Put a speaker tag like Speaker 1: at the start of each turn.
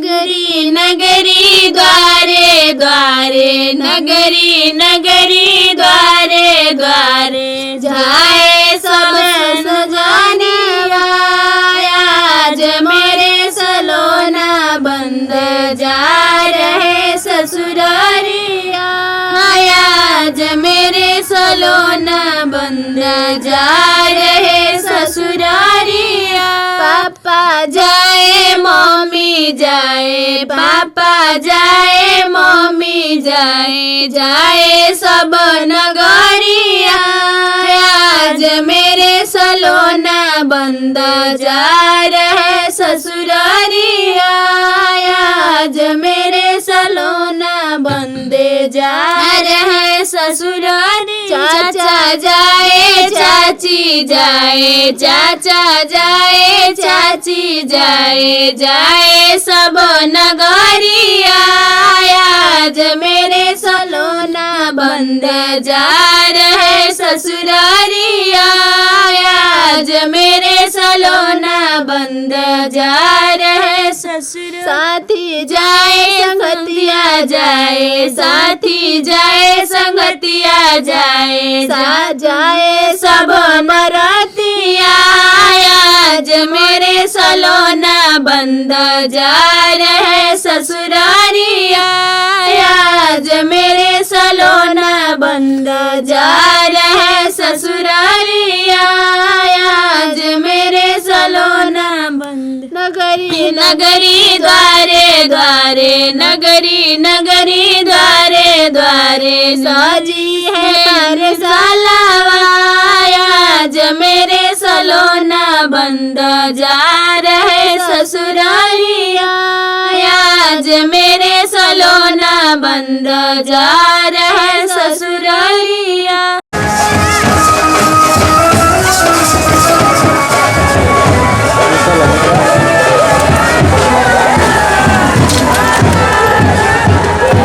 Speaker 1: नगरी नगरी द्वारे द्वारे नगरी नगरी द्वारे द्वारे जाए सब सजनिया आज मेरे सलोना बंद जा रहे ससुरारिया आज मेरे सलोना बंद जा रहे ससुरारिया पापा जाए मम्मी जाए पापा जाए मम्मी जाए जाए सब नगरिया आज मेरे सलोना बंद जा रहे ससुरारिया आज मेरे सलोना बंदे जा रहे ससुरारिया चाचा जाए चाची जाए चाचा जाए चाची जाए जाए सब नगरिया आज मेरे सलोना बंद जा रहे ससुरारिया आज मेरे सलोना बंद जा रहे ससुर साथी जाए संगतिया जाए साथी जाए संगतिया जाए जाए सब मरातिया आज मेरे सलोना बंद जा रहे ससुरारिया आज मेरे सलोना बंद जा रहे ससुरारिया आज मेरे सलोना बंद नगरी नगरी द्वारे द्वारे नगरी नगरी द्वारे द्वारे सजी है हर सालावा आज मेरे सलोना बंद जा रहे ससुरारिया आज मेरे सलोना बंद जा रहे ससुरारिया।